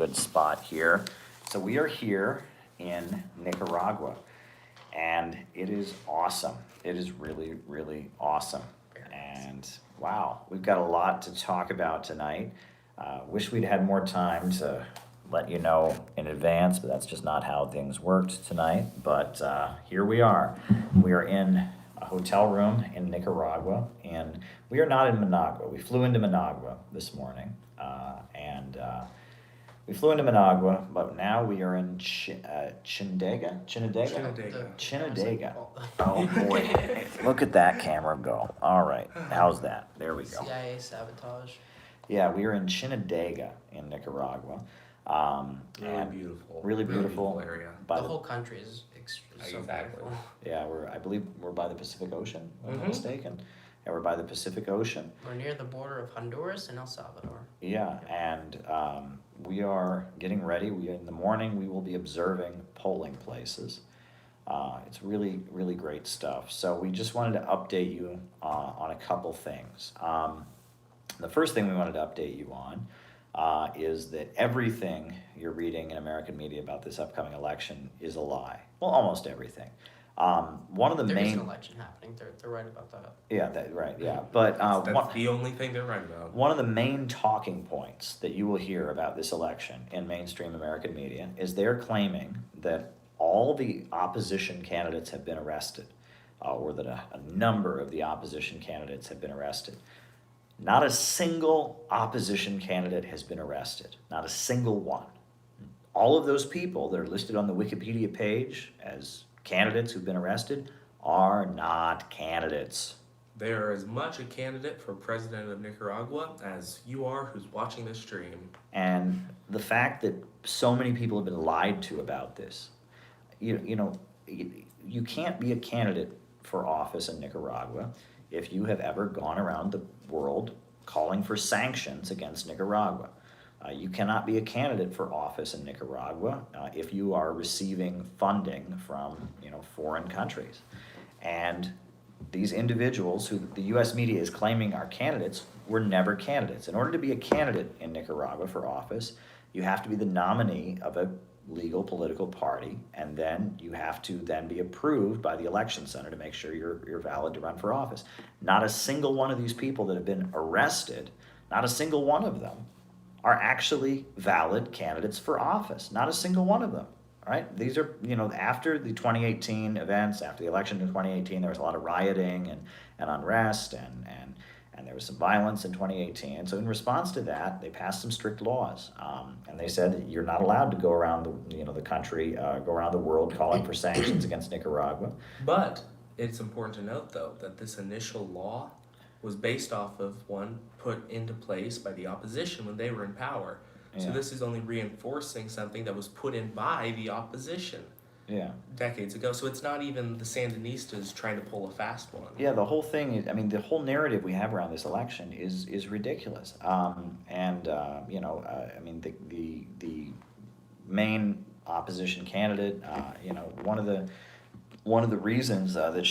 good spot here. So we are here in Nicaragua, and it is awesome. It is really, really awesome. And wow, we've got a lot to talk about tonight. Wish we'd had more time to let you know in advance, but that's just not how things worked tonight. But here we are. We are in a hotel room in Nicaragua, and we are not in Managua. We flew into Managua this morning, we flew into Managua, but now we are in Chinandega? Chinandega. Oh boy, look at that camera go. All right, how's that? There we go. CIA sabotage. Yeah, we are in Chinandega in Nicaragua. Really beautiful area. The whole country is so beautiful. Yeah, I believe we're by the Pacific Ocean, if I'm not mistaken. Yeah, we're by the Pacific Ocean. We're near the border of Honduras and El Salvador. Yeah, and we are getting ready. In the morning, we will be observing polling places. It's really, really great stuff. So we just wanted to update you on a couple things. The first thing we wanted to update you on is that everything you're reading in American media about this upcoming election is a lie. Well, almost everything. One of the there main... is an election happening. They're right about that. Yeah, right, yeah. But that's the only thing they're right about. One of the main talking points that you will hear about this election in mainstream American media is they're claiming that all the opposition candidates have been arrested, or that a number of the opposition candidates have been arrested. Not a single opposition candidate has been arrested. Not a single one. All of those people that are listed on the Wikipedia page as candidates who've been arrested are not candidates. They are as much a candidate for president of Nicaragua as you are who's watching this stream. And the fact that so many people have been lied to about this, you can't be a candidate for office in Nicaragua if you have ever gone around the world calling for sanctions against Nicaragua. You cannot be a candidate for office in Nicaragua if you are receiving funding from foreign countries. And these individuals who the U.S. media is claiming are candidates were never candidates. In order to be a candidate in Nicaragua for office, you have to be the nominee of a legal political party, and then you have to then be approved by the election center to make sure you're valid to run for office. Not a single one of these people that have been arrested, not a single one of them are actually valid candidates for office. Not a single one of them, right? These are, after the 2018 events, after the election in 2018, there was a lot of rioting and unrest, and there was some violence in 2018. And so in response to that, they passed some strict laws. And they said that you're not allowed to go around the country, go around the world calling for sanctions against Nicaragua. But it's important to note, though, that this initial law was based off of one put into place by the opposition when they were in power. Yeah. So this is only reinforcing something that was put in by the opposition decades ago. So it's not even the Sandinistas trying to pull a fast one. Yeah, the whole thing is, the whole narrative we have around this election is ridiculous. The main opposition candidate, one of the reasons that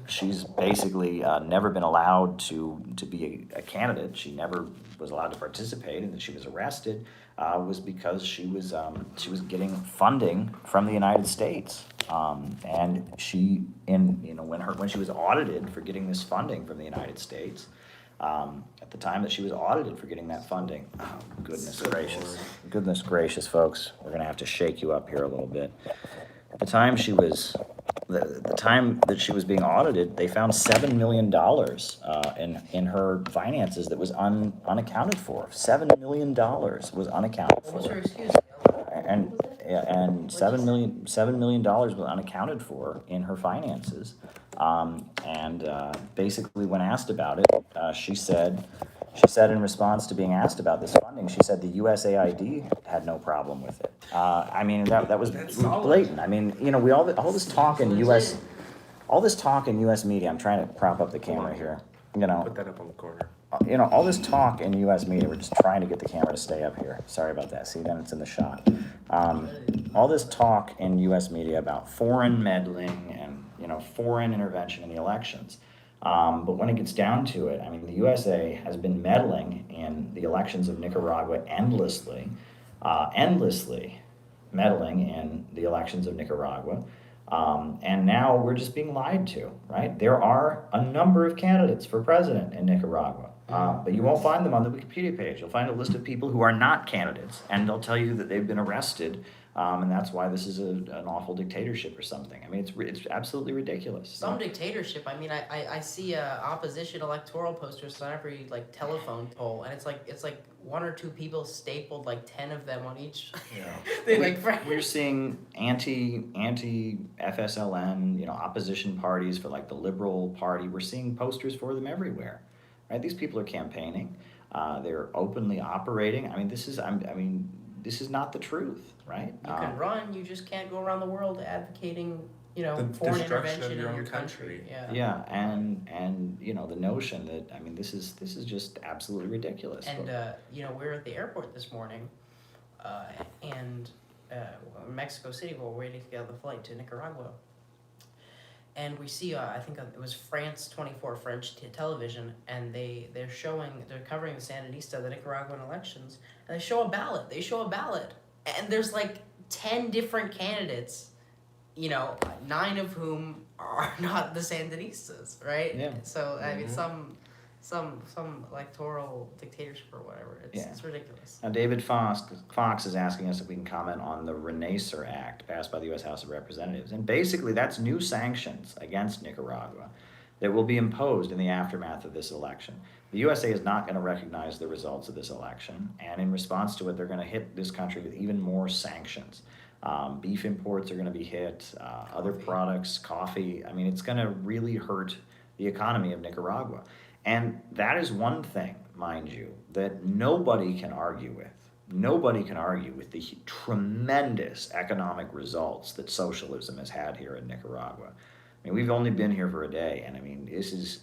she's basically never been allowed to be a candidate, she never was allowed to participate, and that she was arrested, was because she was getting funding from the United States, and when she was audited for getting this funding from the United States, at the time that she was audited for getting that funding, goodness gracious, folks, we're gonna have to shake you up here a little bit. At the time the time that she was being audited, they found $7 million in her finances that was unaccounted for. $7 million was unaccounted for. What was her excuse? And $7 million was unaccounted for in her finances. Basically, when asked about it, she said in response to being asked about this funding, she said the USAID had no problem with it. That was blatant. We all this talk in U.S. media. I'm trying to prop up the camera here. Put that up on the corner. All this talk in U.S. media. We're just trying to get the camera to stay up here. Sorry about that. See, then it's in the shot. All this talk in U.S. media about foreign meddling and foreign intervention in the elections. But when it gets down to it, the USA has been meddling in the elections of Nicaragua endlessly endlessly meddling in the elections of Nicaragua. And now we're just being lied to, right? There are a number of candidates for president in Nicaragua, but you won't find them on the Wikipedia page. You'll find a list of people who are not candidates, and they'll tell you that they've been arrested, and that's why this is an awful dictatorship or something. I mean, it's absolutely ridiculous. Some dictatorship. I mean, I see opposition electoral posters on every like telephone pole, and it's like one or two people stapled like 10 of them on each. Yeah. They We're seeing anti FSLN, opposition parties for like the Liberal Party. We're seeing posters for them everywhere, right? These people are campaigning. They're openly operating. I mean, this is not the truth, right? You can run, you just can't go around the world advocating, The foreign destruction intervention of your in own your country. country. Yeah. Yeah, and the notion that this is just absolutely ridiculous. And we were at the airport this morning, and Mexico City. While we're waiting to get on the flight to Nicaragua, and we see I think it was France 24 French television, and they're covering the Sandinista, the Nicaraguan elections, and they show a ballot, and there's like 10 different candidates, 9 of whom are not the Sandinistas, right? Yeah. So I mean, some electoral dictatorship or whatever. It's ridiculous. Now, David Fox is asking us if we can comment on the Renacer Act passed by the U.S. House of Representatives. And basically, that's new sanctions against Nicaragua that will be imposed in the aftermath of this election. The USA is not going to recognize the results of this election, and in response to it, they're going to hit this country with even more sanctions. Beef imports are going to be hit, other products, coffee. I mean, it's going to really hurt the economy of Nicaragua. And that is one thing, mind you, that nobody can argue with. Nobody can argue with the tremendous economic results that socialism has had here in Nicaragua. I mean, we've only been here for a day, and I mean,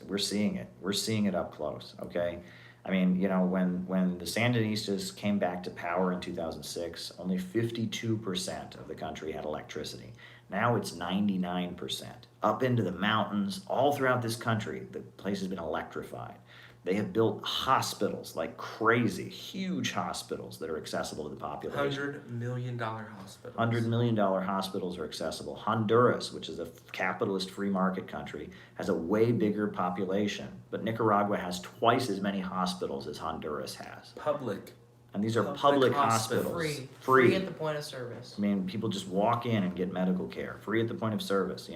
we're seeing it. We're seeing it up close, okay? I mean, when the Sandinistas came back to power in 2006, only 52% of the country had electricity. Now it's 99%. Up into the mountains, all throughout this country, the place has been electrified. They have built hospitals like crazy, huge hospitals that are accessible to the population. $100 million hospitals. $100 million hospitals are accessible. Honduras, which is a capitalist free market country, has a way bigger population, but Nicaragua has twice as many hospitals as Honduras has. Public. And these are public hospitals. hospitals. Free at the point of service. I mean, people just walk in and get medical care, free at the point of service,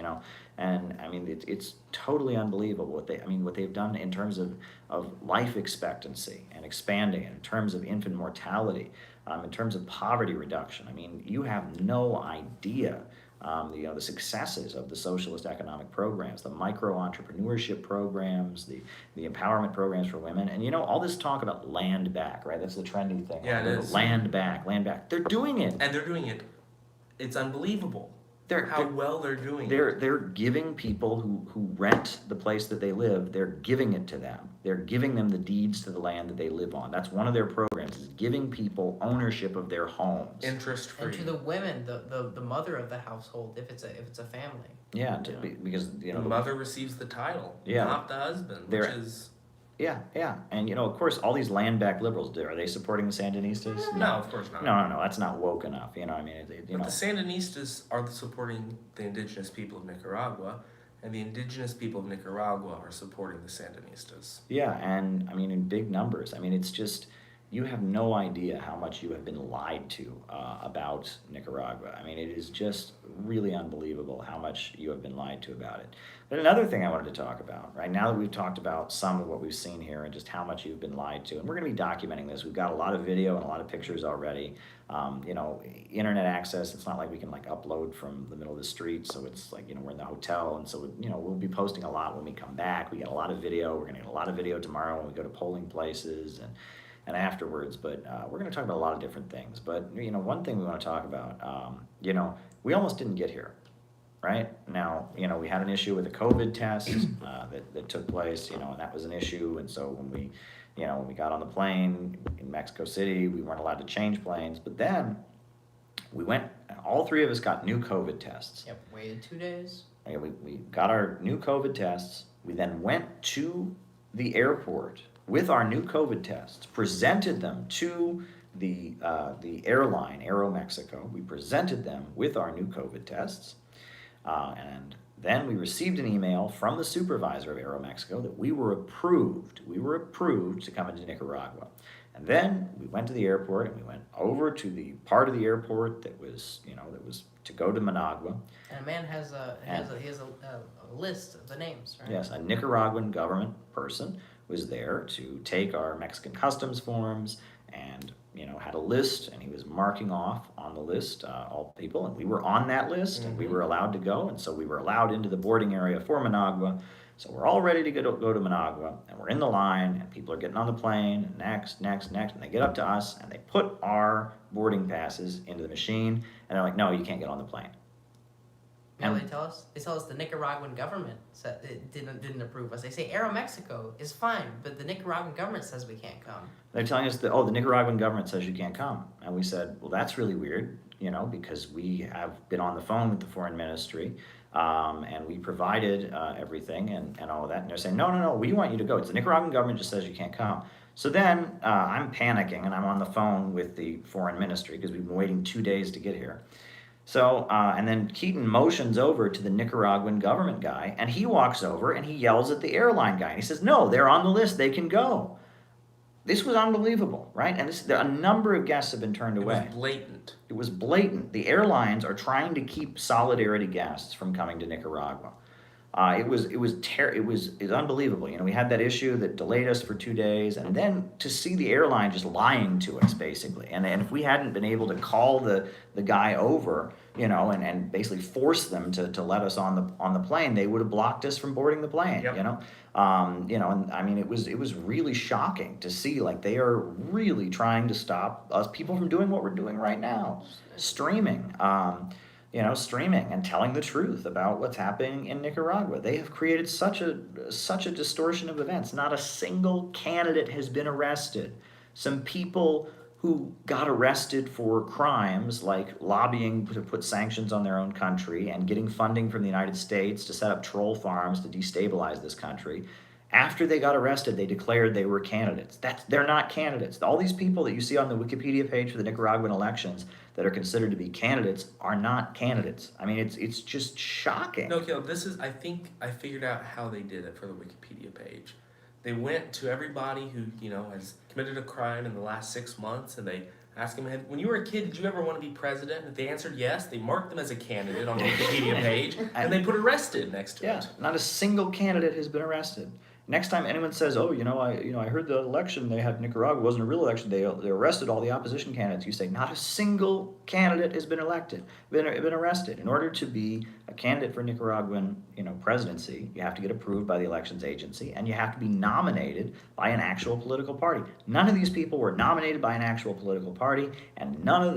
And I mean, it's totally unbelievable what they've done in terms of life expectancy and expanding it, in terms of infant mortality, in terms of poverty reduction. I mean, you have no idea the successes of the socialist economic programs, the micro-entrepreneurship programs, the empowerment programs for women. And all this talk about land back, right? That's the trendy thing. Yeah, it is. Land back. They're doing it. And they're doing it. It's unbelievable how well they're doing it. They're giving people who rent the place that they live, they're giving it to them. They're giving them the deeds to the land that they live on. That's one of their programs, is giving people ownership of their homes. Interest free. And to the women, the mother of the household, if it's a family. Yeah, because the mother receives the title, yeah, not the husband, which is. Yeah, and of course, all these land-back liberals, are they supporting the Sandinistas? No, of course not. No, that's not woke enough. I mean, But the Sandinistas are supporting the indigenous people of Nicaragua, and the indigenous people of Nicaragua are supporting the Sandinistas. Yeah, and I mean, in big numbers. I mean, it's just, you have no idea how much you have been lied to about Nicaragua. I mean, it is just really unbelievable how much you have been lied to about it. But another thing I wanted to talk about, right, now that we've talked about some of what we've seen here and just how much you've been lied to, and we're going to be documenting this. We've got a lot of video and a lot of pictures already. Internet access, it's not like we can upload from the middle of the street, so it's like, we're in the hotel, and so, we'll be posting a lot when we come back. We get a lot of video. We're going to get a lot of video tomorrow when we go to polling places and afterwards, but we're going to talk about a lot of different things. But, one thing we want to talk about, we almost didn't get here, right? Now, we had an issue with a COVID test that took place, and that was an issue, and so when we got on the plane in Mexico City, we weren't allowed to change planes, but then we went, all three of us got new COVID tests. Yep, waited 2 days. Okay, we got our new COVID tests. We then went to the airport with our new COVID tests, presented them to the airline, Aeromexico. We presented them with our new COVID tests, and then we received an email from the supervisor of Aeromexico that we were approved. We were approved to come into Nicaragua. And then we went to the airport and we went over to the part of the airport that was, that was to go to Managua. And a man has a list of the names, right? Yes, a Nicaraguan government person was there to take our Mexican customs forms and, had a list, and he was marking off on the list all people, and we were on that list, and we were allowed to go, and so we were allowed into the boarding area for Managua. So we're all ready to go to Managua, and we're in the line, and people are getting on the plane, and next, and they get up to us, and they put our boarding passes into the machine, and they're like, no, you can't get on the plane. You know what they tell us? They tell us the Nicaraguan government said it didn't approve us. They say Aeromexico is fine, but the Nicaraguan government says we can't come. They're telling us that, the Nicaraguan government says you can't come. And we said, well, that's really weird, because we have been on the phone with the foreign ministry, and we provided everything and all of that. And they're saying, no, we want you to go. It's the Nicaraguan government just says you can't come. So then I'm panicking, and I'm on the phone with the foreign ministry because we've been waiting 2 days to get here. So, and then Keaton motions over to the Nicaraguan government guy, and he walks over and he yells at the airline guy. And he says, no, they're on the list, they can go. This was unbelievable, right? And a number of guests have been turned away. It was blatant. It was blatant. The airlines are trying to keep solidarity guests from coming to Nicaragua. It was unbelievable. We had that issue that delayed us for 2 days, and then to see the airline just lying to us, basically. And if we hadn't been able to call the guy over, and basically force them to let us on the plane, they would have blocked us from boarding the plane. Yep. And I mean, it was really shocking to see, like, they are really trying to stop us people from doing what we're doing right now, streaming. Streaming and telling the truth about what's happening in Nicaragua. They have created such a distortion of events. Not a single candidate has been arrested. Some people who got arrested for crimes like lobbying to put sanctions on their own country and getting funding from the United States to set up troll farms to destabilize this country. After they got arrested, they declared they were candidates. They're not candidates. All these people that you see on the Wikipedia page for the Nicaraguan elections that are considered to be candidates are not candidates. I mean, it's just shocking. No, Gil, I think I figured out how they did it for the Wikipedia page. They went to everybody who, has committed a crime in the last 6 months, and they asked them, when you were a kid, did you ever want to be president? If they answered yes, they marked them as a candidate on the Wikipedia page, and they put arrested next to it. Not a single candidate has been arrested. Next time anyone says, I heard the election they had in Nicaragua wasn't a real election, they arrested all the opposition candidates. You say, not a single candidate has been been arrested. In order to be a candidate for Nicaraguan, presidency, you have to get approved by the elections agency, and you have to be nominated by an actual political party. None of these people were nominated by an actual political party, and none of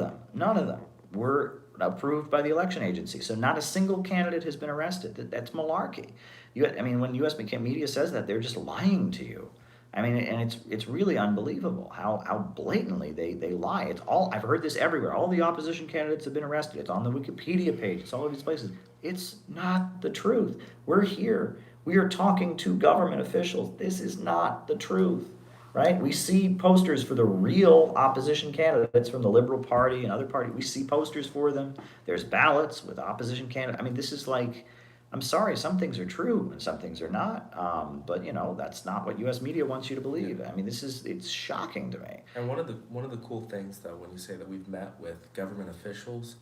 them were approved by the election agency. So not a single candidate has been arrested. That's malarkey. When U.S. media says that, they're just lying to you. And it's really unbelievable how blatantly they lie. I've heard this everywhere. All the opposition candidates have been arrested. It's on the Wikipedia page. It's all over these places. It's not the truth. We're here. We are talking to government officials. This is not the truth, right? We see posters for the real opposition candidates from the Liberal Party and other parties. We see posters for them. There's ballots with opposition candidates. This is like, I'm sorry, some things are true and some things are not. But that's not what U.S. media wants you to believe. It's shocking to me. And one of the cool things, though, when you say that we've met with government officials,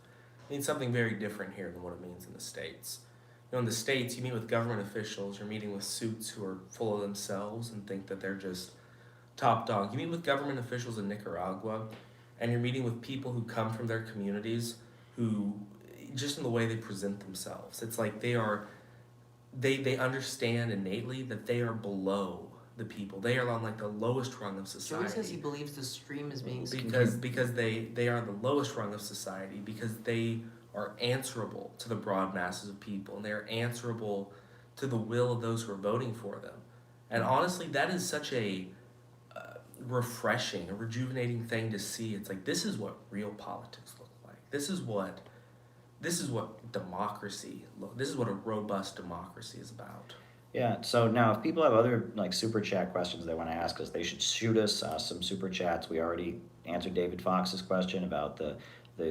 it means something very different here than what it means in the States. In the States, you meet with government officials, you're meeting with suits who are full of themselves and think that they're just top dog. You meet with government officials in Nicaragua, and you're meeting with people who come from their communities who, just in the way they present themselves, it's like they understand innately that they are below the people. They are on like the lowest rung of society. Joey says he believes the stream is being because they are the lowest rung of society, because they are answerable to the broad masses of people, and they are answerable to the will of those who are voting for them. And honestly, that is such a refreshing, a rejuvenating thing to see. It's like, this is what real politics look like. This is what democracy, this is what a robust democracy is about. Yeah, so now if people have other like super chat questions they want to ask us, they should shoot us some super chats. We already answered David Fox's question about the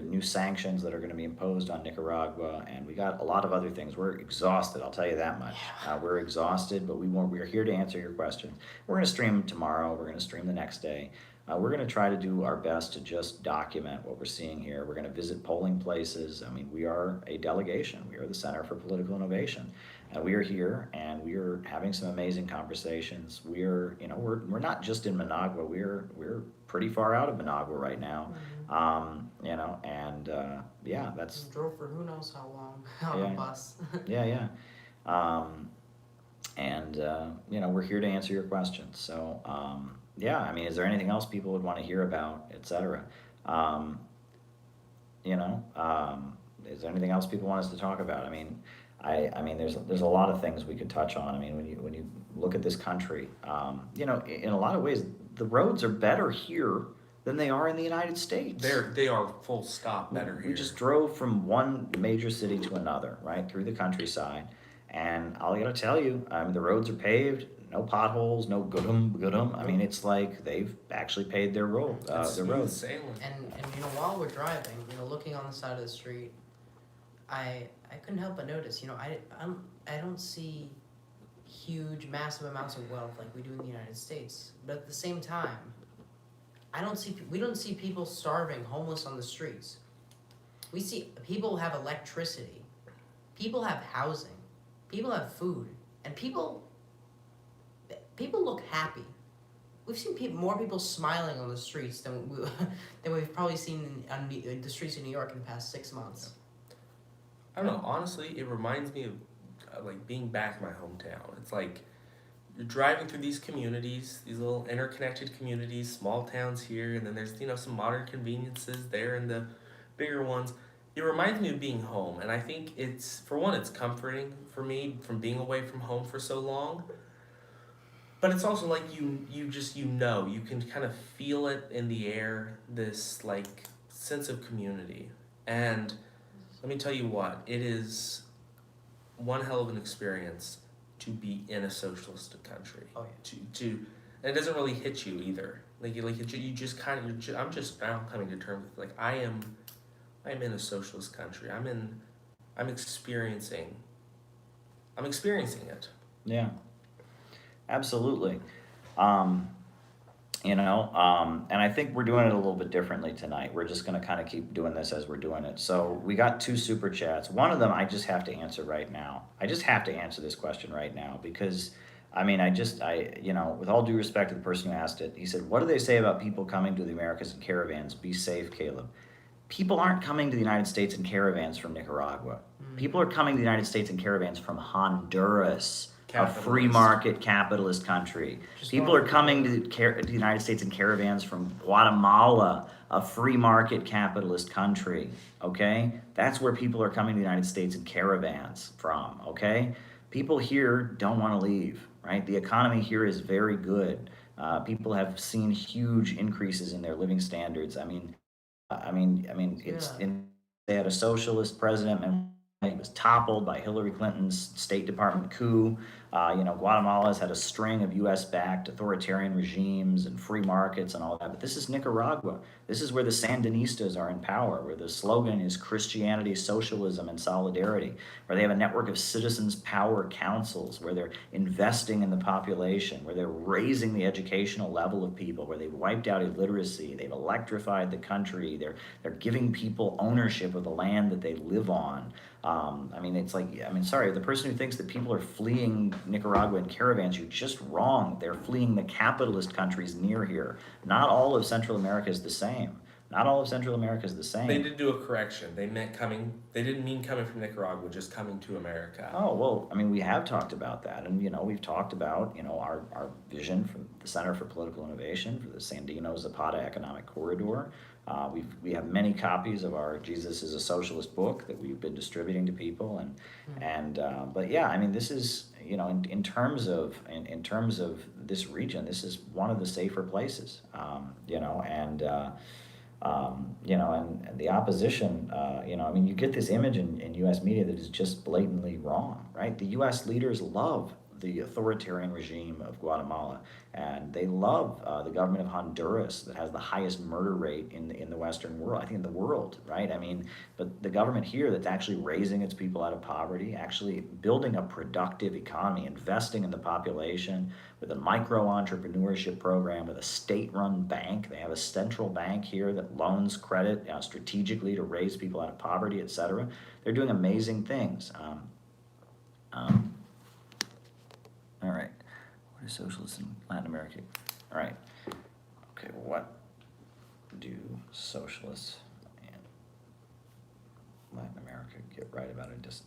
new sanctions that are going to be imposed on Nicaragua, and we got a lot of other things. We're exhausted, I'll tell you that much. We're exhausted, but we're here to answer your questions. We're going to stream tomorrow. We're going to stream the next day. We're going to try to do our best to just document what we're seeing here. We're going to visit polling places. I mean, we are a delegation. We are the Center for Political Innovation. We are here, and we are having some amazing conversations. We're not just in Managua. We're pretty far out of Managua right now. Yeah, that's Drove for who knows how long on a bus. yeah. We're here to answer your questions. So I mean, is there anything else people would want to hear about, etc.? Is there anything else people want us to talk about? I mean, there's a lot of things we could touch on. I mean, when you look at this country, in a lot of ways, the roads are better here than they are in the United States. They are full stop better here. We just drove from one major city to another, right, through the countryside, and all I gotta tell you, the roads are paved, no potholes, no goodum. I mean, it's like they've actually paved their roads. Sailing. And while we're driving, looking on the side of the street, I couldn't help but notice, I don't see huge, massive amounts of wealth like we do in the United States. But at the same time, we don't see people starving, homeless on the streets. We see people have electricity, people have housing, people have food, and people look happy. We've seen more people smiling on the streets than we've probably seen on the streets of New York in the past 6 months. I don't know, honestly, it reminds me of like being back in my hometown. It's like you're driving through these communities, these little interconnected communities, small towns here, and then there's some modern conveniences there and the bigger ones. It reminds me of being home, and I think it's comforting for me from being away from home for so long. But it's also like you can kind of feel it in the air, this like sense of community. And let me tell you what, it is one hell of an experience to be in a socialist country. Oh yeah. And it doesn't really hit you either. You just kind of I'm just now coming to terms with like I'm in a socialist country. I'm experiencing it. Yeah, absolutely. And I think we're doing it a little bit differently tonight. We're just going to kind of keep doing this as we're doing it. So we got 2 super chats. One of them I just have to answer right now. I just have to answer this question right now because, with all due respect to the person who asked it, he said, what do they say about people coming to the Americas in caravans? Be safe, Caleb. People aren't coming to the United States in caravans from Nicaragua. People are coming to the United States in caravans from Honduras, a free market capitalist country. People are coming to the United States in caravans from Guatemala, a free market capitalist country. Okay? That's where people are coming to the United States in caravans from. Okay? People here don't want to leave, right? The economy here is very good. People have seen huge increases in their living standards. They had a socialist president and he was toppled by Hillary Clinton's State Department coup. Guatemala's had a string of U.S.-backed authoritarian regimes and free markets and all that. But this is Nicaragua. This is where the Sandinistas are in power, where the slogan is Christianity, socialism, and solidarity, where they have a network of citizens' power councils, where they're investing in the population, where they're raising the educational level of people, where they've wiped out illiteracy, they've electrified the country, they're giving people ownership of the land that they live on. The person who thinks that people are fleeing Nicaragua in caravans, you're just wrong. They're fleeing the capitalist countries near here. Not all of Central America is the same. They did do a correction. They didn't mean coming from Nicaragua, just coming to America. Oh, well, we have talked about that. And, we've talked about, our vision from the Center for Political Innovation for the SandinoZapata Economic Corridor. We have many copies of our Jesus is a Socialist book that we've been distributing to people, this is in terms of this region, this is one of the safer places, and the opposition, you get this image in U.S. media that is just blatantly wrong, right? The U.S. leaders love the authoritarian regime of Guatemala, and they love the government of Honduras that has the highest murder rate in the Western world, I think in the world, right? I mean, but the government here that's actually raising its people out of poverty, actually building a productive economy, investing in the population with a micro entrepreneurship program, with a state-run bank. They have a central bank here that loans credit strategically to raise people out of poverty, etc. They're doing amazing things. All right. What is socialism in Latin America? All right. Okay, what do socialists in Latin America get right about indigenous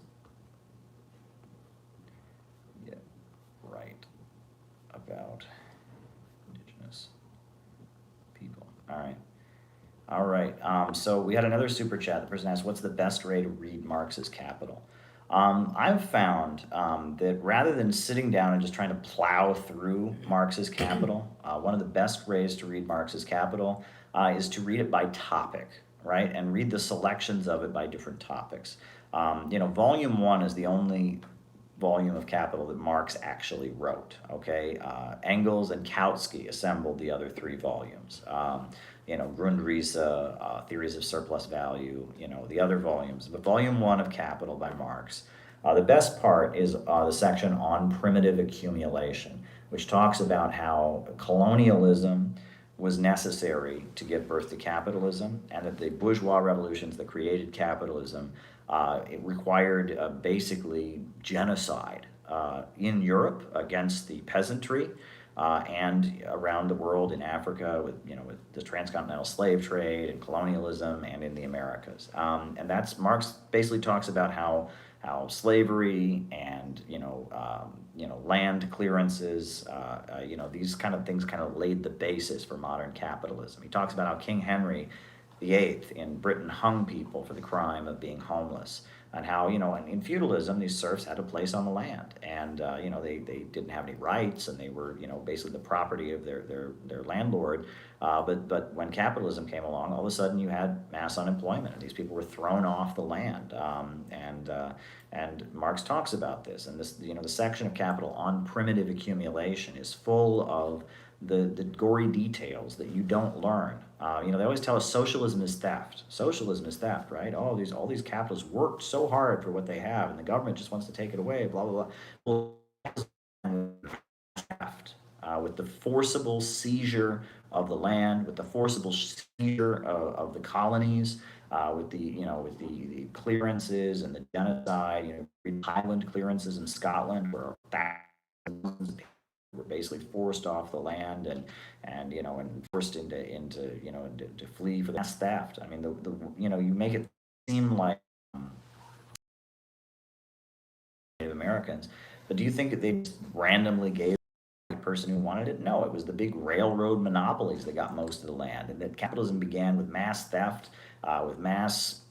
people? All right. All right. So we had another super chat. The person asked, what's the best way to read Marx's Capital? I've found that rather than sitting down and just trying to plow through Marx's Capital, one of the best ways to read Marx's Capital is to read it by topic, right? And read the selections of it by different topics. Volume 1 is the only volume of Capital that Marx actually wrote, okay? Engels and Kautsky assembled the other 3 volumes. Grundrisse, Theories of Surplus Value, the other volumes. But volume 1 of Capital by Marx, the best part is the section on primitive accumulation, which talks about how colonialism was necessary to give birth to capitalism, and that the bourgeois revolutions that created capitalism, it required basically genocide in Europe against the peasantry, and around the world in Africa with the transcontinental slave trade and colonialism, and in the Americas. And that's Marx basically talks about how slavery and land clearances, these kind of things kind of laid the basis for modern capitalism. He talks about how King Henry VIII in Britain hung people for the crime of being homeless, and how in feudalism these serfs had a place on the land, and they didn't have any rights, and they were basically the property of their landlord. But when capitalism came along, all of a sudden you had mass unemployment, and these people were thrown off the land. And Marx talks about this, and this the section of Capital on primitive accumulation is full of the gory details that you don't learn. They always tell us socialism is theft. Socialism is theft, right? All these capitalists worked so hard for what they have, and the government just wants to take it away. Blah blah blah. Well, theft with the forcible seizure of the land, with the forcible seizure of the colonies, with the clearances and the genocide. Highland clearances in Scotland where thousands of people were basically forced off the land and forced into to flee for mass theft. I mean, you make it seem like Native Americans, but do you think that they just randomly gave the person who wanted it? No, it was the big railroad monopolies that got most of the land, and that capitalism began with mass theft, with mass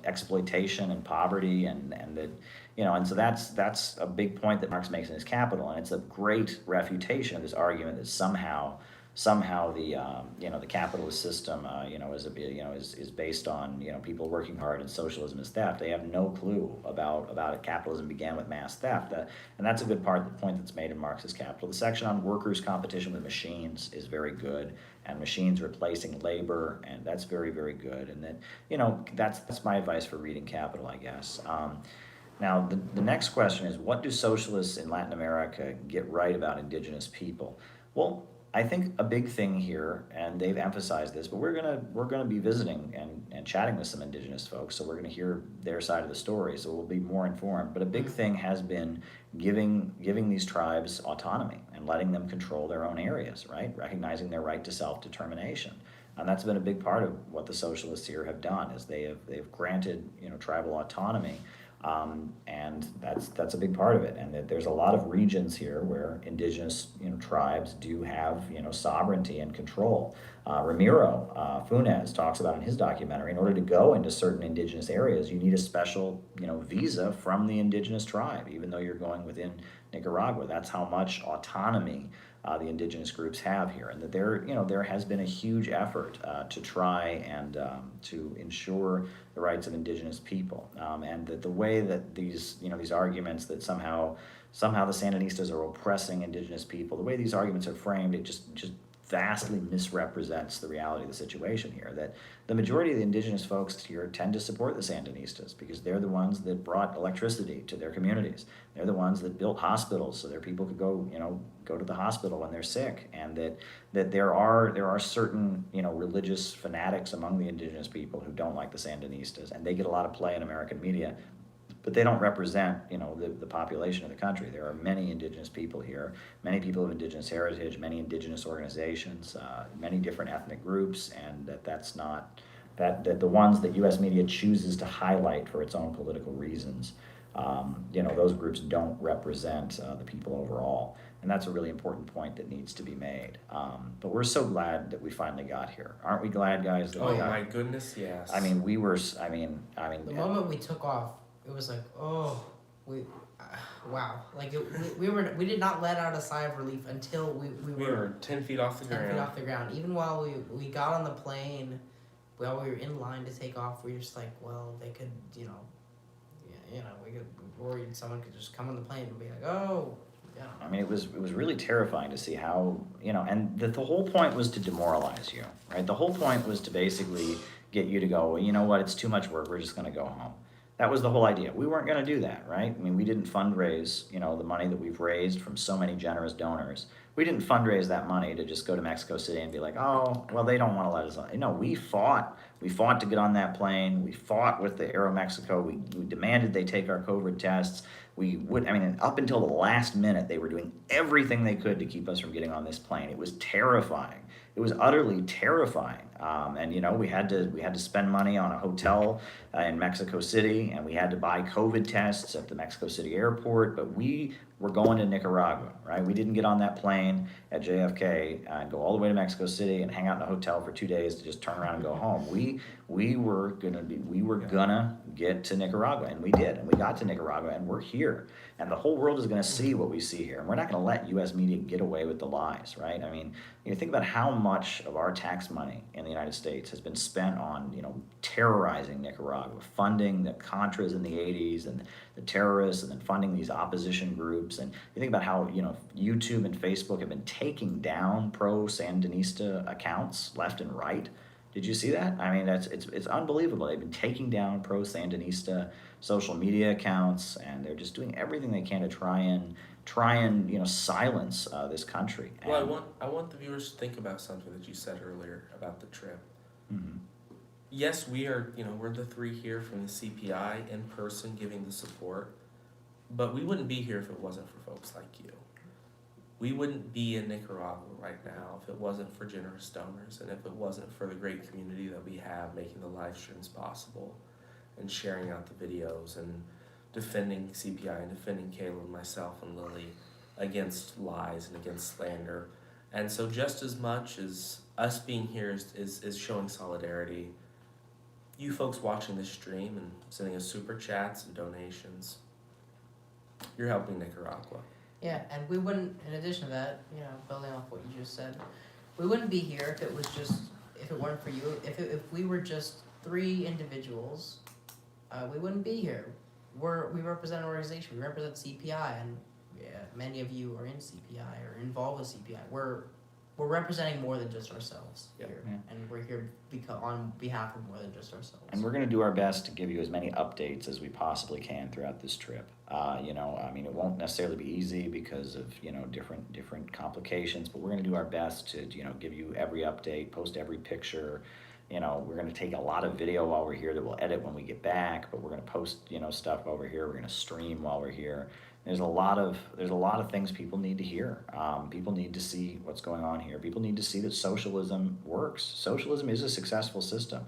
exploitation and poverty, and that and so that's a big point that Marx makes in his Capital, and it's a great refutation of this argument that somehow the capitalist system is based on people working hard, and socialism is theft. They have no clue about it. Capitalism began with mass theft, and that's a good point that's made in Marx's Capital. The section on workers' competition with machines is very good, and machines replacing labor, and that's very, very good. And that that's my advice for reading Capital, I guess. Now, the next question is, what do socialists in Latin America get right about indigenous people? Well, I think a big thing here, and they've emphasized this, but we're gonna be visiting and chatting with some indigenous folks, so we're gonna hear their side of the story, so we'll be more informed. But a big thing has been giving these tribes autonomy and letting them control their own areas, right? Recognizing their right to self-determination. And that's been a big part of what the socialists here have done, is they've granted tribal autonomy. And that's a big part of it, and that there's a lot of regions here where indigenous tribes do have sovereignty and control. Ramiro Funes talks about in his documentary, in order to go into certain indigenous areas, you need a special visa from the indigenous tribe, even though you're going within Nicaragua. That's how much autonomy the indigenous groups have here, and that there has been a huge effort to try and to ensure the rights of indigenous people, and that the way that these arguments that somehow the Sandinistas are oppressing indigenous people, the way these arguments are framed, it just vastly misrepresents the reality of the situation here. That the majority of the indigenous folks here tend to support the Sandinistas because they're the ones that brought electricity to their communities. They're the ones that built hospitals so their people could go to the hospital when they're sick, and that there are certain religious fanatics among the indigenous people who don't like the Sandinistas, and they get a lot of play in American media. But they don't represent, the population of the country. There are many indigenous people here, many people of indigenous heritage, many indigenous organizations, many different ethnic groups, and that the ones that U.S. media chooses to highlight for its own political reasons, those groups don't represent the people overall. And that's a really important point that needs to be made. But we're so glad that we finally got here. Aren't we glad, guys? That Oh we got my goodness, yes. I mean, The moment we took off, it was like, wow. Like we did not let out a sigh of relief until we were 10 feet off the 10 ground. feet off the ground. Even while we got on the plane, while we were in line to take off, we were just like, well, they could, we could worried someone could just come on the plane and be like, oh. Yeah. I mean, it was really terrifying to see how, and the whole point was to demoralize you, right? The whole point was to basically get you to go, well, you know what, it's too much work, we're just going to go home. That was the whole idea. We weren't going to do that, right? I mean, we didn't fundraise, the money that we've raised from so many generous donors. We didn't fundraise that money to just go to Mexico City and be like, oh, well, they don't want to let us on. No, we fought. We fought to get on that plane. We fought with the Aeromexico. We demanded they take our COVID tests. Up until the last minute, they were doing everything they could to keep us from getting on this plane. It was terrifying. It was utterly terrifying. We had to spend money on a hotel in Mexico City, and we had to buy COVID tests at the Mexico City airport, but we were going to Nicaragua, right? We didn't get on that plane at JFK and go all the way to Mexico City and hang out in a hotel for 2 days to just turn around and go home. We were gonna get to Nicaragua, and we did, and we got to Nicaragua, and we're here, and the whole world is gonna see what we see here, and we're not gonna let U.S. media get away with the lies, right? I mean, think about how much of our tax money in the United States has been spent on, terrorizing Nicaragua, funding the Contras in the 80s and the terrorists, and then funding these opposition groups. And you think about how, YouTube and Facebook have been taking down pro-Sandinista accounts left and right. Did you see that? I mean, it's unbelievable. They've been taking down pro-Sandinista social media accounts, and they're just doing everything they can to try and silence this country. Well, I want the viewers to think about something that you said earlier about the trip. Mm-hmm. Yes, we're the three here from the CPI in person giving the support, but we wouldn't be here if it wasn't for folks like you. We wouldn't be in Nicaragua right now if it wasn't for generous donors, and if it wasn't for the great community that we have making the live streams possible and sharing out the videos and defending CPI and defending Caleb, myself, and Lily against lies and against slander. And so just as much as us being here is showing solidarity, you folks watching this stream and sending us super chats and donations, you're helping Nicaragua. Yeah, and we wouldn't, in addition to that, building off what you just said, we wouldn't be here if it weren't for you. If we were just three individuals, we wouldn't be here. We represent an organization. We represent CPI, and many of you are in CPI or involved with CPI. We're representing more than just ourselves here, and we're here on behalf of more than just ourselves. And we're going to do our best to give you as many updates as we possibly can throughout this trip. It won't necessarily be easy because of different complications, but we're going to do our best to give you every update, post every picture. We're going to take a lot of video while we're here that we'll edit when we get back, but we're going to post stuff while we're here. We're going to stream while we're here. There's a lot of things people need to hear. People need to see what's going on here. People need to see that socialism works. Socialism is a successful system.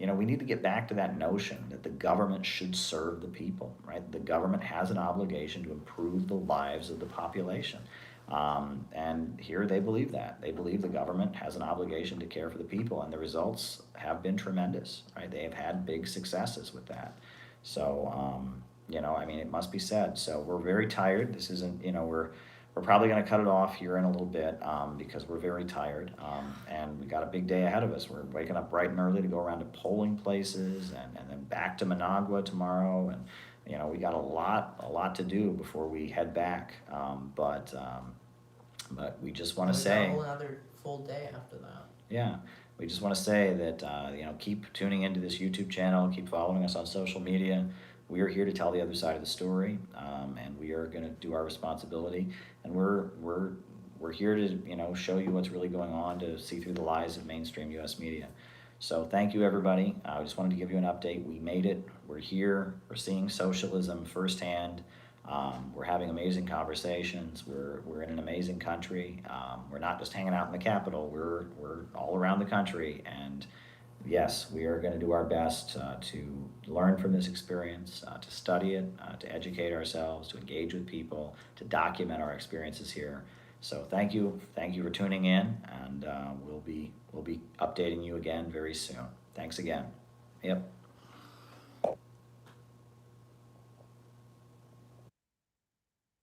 We need to get back to that notion that the government should serve the people, right? The government has an obligation to improve the lives of the population. And here they believe that. They believe the government has an obligation to care for the people, and the results have been tremendous, right? They have had big successes with that. So, it must be said. So we're very tired. This isn't, we're we're probably going to cut it off here in a little bit because we're very tired, and we got a big day ahead of us. We're waking up bright and early to go around to polling places, and then back to Managua tomorrow, and we got a lot to do before we head back. But we just want to say, a whole other full day after that. yeah, we just want to say that keep tuning into this YouTube channel, keep following us on social media. We are here to tell the other side of the story, and we are going to do our responsibility. And we're here to show you what's really going on, to see through the lies of mainstream U.S. media. So thank you, everybody. I just wanted to give you an update. We made it. We're here. We're seeing socialism firsthand. We're having amazing conversations. We're in an amazing country. We're not just hanging out in the Capitol. We're all around the country, and yes, we are going to do our best to learn from this experience, to study it, to educate ourselves, to engage with people, to document our experiences here. So thank you for tuning in, and we'll be updating you again very soon. Thanks again. Yep.